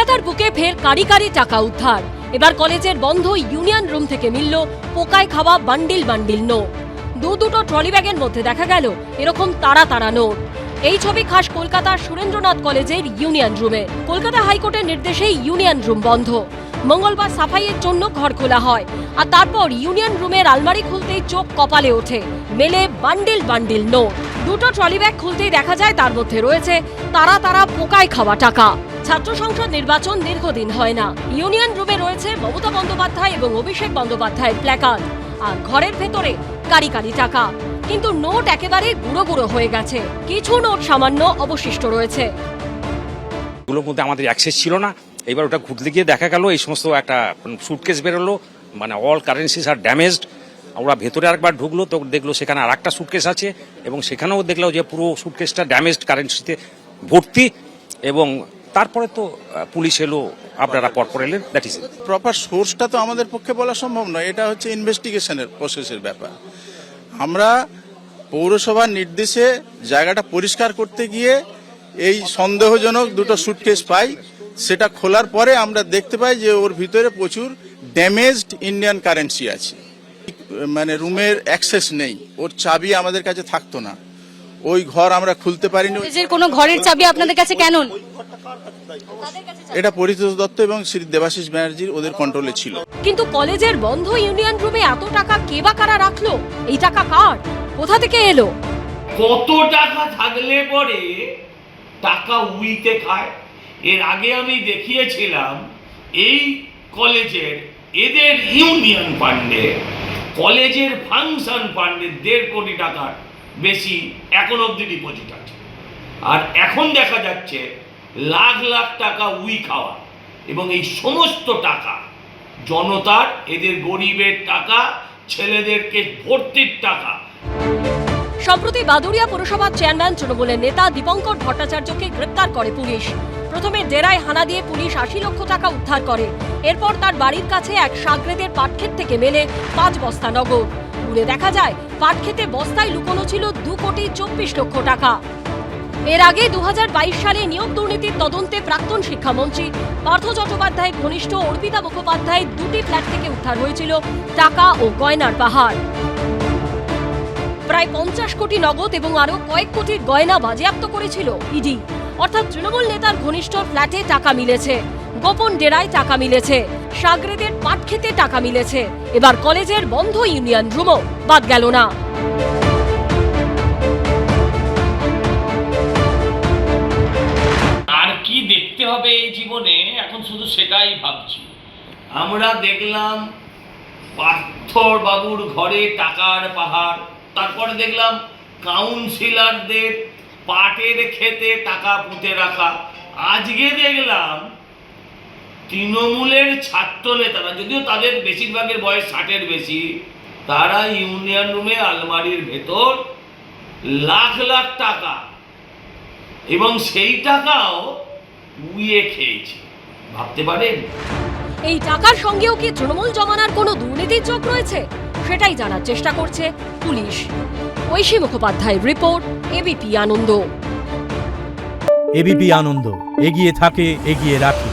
কলকাতার বুকে ফের কারি কারি টাকা উদ্ধার। এবার কলেজের বন্ধ ইউনিয়ন রুম থেকে মিলল পোকায় খাওয়া বান্ডিল বান্ডিল নোট। দুটো ট্রলি ব্যাগের মধ্যে দেখা গেল এরকম তারা তারা নোট। এই ছবি খাস কলকাতার সুরেন্দ্রনাথ কলেজের ইউনিয়ন রুমে। কলকাতা হাইকোর্টের নির্দেশে ইউনিয়ন রুম বন্ধ। মঙ্গলবার সাফাইয়ের জন্য ঘর খোলা হয়, আর তারপর ইউনিয়ন রুমের আলমারি খুলতেই চোখ কপালে ওঠে, মেলে বান্ডিল বান্ডিল নোট। দুটো ট্রলি ব্যাগ খুলতেই দেখা যায় তার মধ্যে রয়েছে তারা তারা পোকায় খাওয়া টাকা। ছাত্র সংসদ নির্বাচন দীর্ঘদিন হয় না। ইউনিয়ন রুমে রয়েছে মমতা বন্দ্যোপাধ্যায় এবং অভিষেক বন্দ্যোপাধ্যায়ের প্ল্যাকার্ড, আর ঘরের ভেতরে কারি কারি টাকা। কিন্তু নোট একেবারে গুঁড়ো গুঁড়ো হয়ে গেছে, কিছু নোট সামান্য অবশিষ্ট রয়েছে। এগুলোর মধ্যে আমাদের অ্যাক্সেস ছিল না। এবার ওটা ঘুরতে গিয়ে দেখা গেল এই সমস্ত একটা সুটকেস বেরোলো, মানে অল কারেন্সিস আর ড্যামেজড। ওরা ভেতরে আরেকবার ঢুকলো তো দেখলো সেখানে আর একটা সুটকেস আছে, এবং সেখানেও দেখলো যে পুরো সুটকেসটা ড্যামেজড কারেন্সিতে ভর্তি। এবং তারপরে তো পুলিশ এলো, আপনারা পরপর এলেন। দ্যাট ইজ প্রপার সোর্সটা তো আমাদের পক্ষে বলা সম্ভব নয়, এটা হচ্ছে ইনভেস্টিগেশনের প্রসেসের ব্যাপার। আমরা পৌরসভার নির্দেশে জায়গাটা পরিষ্কার করতে গিয়ে এই সন্দেহজনক দুটো সুটকেস পাই। সেটা খোলার পরে আমরা দেখতে পাই যে ওর ভিতরে প্রচুর ড্যামেজড ইন্ডিয়ান কারেন্সি আছে। মানে রুমের অ্যাক্সেস নেই, ওর চাবি আমাদের কাছে থাকতো না, ওই ঘর আমরা খুলতে পারিনি। কোনো ঘরের চাবি আপনাদের কাছে কেন? এটা পরিতোষ দত্ত এবং শ্রী দেবাশিস ব্যানার্জির ওদের কন্ট্রোলে ছিল। কিন্তু কলেজের বন্ধ ইউনিয়ন রুমে এত টাকা কে বা কারা রাখলো? এই টাকা কার, কোথা থেকে এলো? কত টাকা থাকলে পরে টাকা উইতে খায়? এর আগে আমি দেখিয়েছিলাম এই কলেজের এদের ইউনিয়ন ফান্ডে, কলেজের ফাংশন ফান্ডে 1.5 কোটি টাকার বেশি এখন অবধি ডিপোজিট আছে। আর এখন দেখা যাচ্ছে লাখ লাখ টাকা উই খাওয়া, এবং এই সমস্ত টাকা জনতার, এদের গরিবের টাকা, ছেলেদেরকে ভর্তির টাকা। সম্প্রতি বাদুড়িয়া পুরসভার চেয়ারম্যান তৃণমূলের নেতা দীপঙ্কর ভট্টাচার্যকে গ্রেপ্তার করে পুলিশ। প্রথমে ডেরায় হানা দিয়ে পুলিশ 80 লক্ষ টাকা উদ্ধার করে। এরপর তার বাড়ির কাছে এক সাগরেদের পাটক্ষেত থেকে মেলে 5 বস্তা নগদ। ঘুরে দেখা যায় পাটক্ষেতে বস্তায় লুকোনো ছিল 2,24 লক্ষ টাকা। এর আগে 2022 সালে নিয়োগ দুর্নীতির তদন্তে প্রাক্তন শিক্ষামন্ত্রী পার্থ চট্টোপাধ্যায়ের ঘনিষ্ঠ অর্পিতা মুখোপাধ্যায়ের 2টি ফ্ল্যাট থেকে উদ্ধার হয়েছিল টাকা ও গয়নার পাহাড়। প্রায় 50 কোটি নগদ এবং আরো কয়েক কোটির গয়না বাজেয়াপ্ত করেছিল ইডি। অর্থাৎ তৃণমূল নেতার ঘনিষ্ঠ ফ্ল্যাটে টাকা মিলেছে, গোপন ডেরায় টাকা মিলেছে, সাগরেদের পাটক্ষেতে টাকা মিলেছে। এবার কলেজের বন্ধ ইউনিয়ন রুমও বাদ গেল না। আর কি দেখতে হবে এই জীবনে, এখন শুধু সেটাই ভাবছি। আমরা দেখলাম পার্থ বাবুর ঘরে টাকার পাহাড়, তারপরে দেখলাম কাউন্সিলরদের পাটের খেতে টাকা পুঁতে রাখা। আজকে দেখলাম তৃণমূলের ছাত্র নেতারা, যদিও তাদের বেশিরভাগের বয়স 60-এর বেশি, তারা ইউনিয়ন রুমে আলমারির ভেতর লাখ লাখ টাকা, এবং সেই টাকাও উইয়ে খেয়েছে। ভাবতে পারেন? এই টাকার সঙ্গেও কি তৃণমূল জমানার কোনো দুর্নীতির যোগ রয়েছে? সেটাই জানার চেষ্টা করছে পুলিশ। ঐশী মুখোপাধ্যায়ের রিপোর্ট, এবিপি আনন্দ। এবিপি আনন্দ, এগিয়ে থাকে, এগিয়ে রাখে।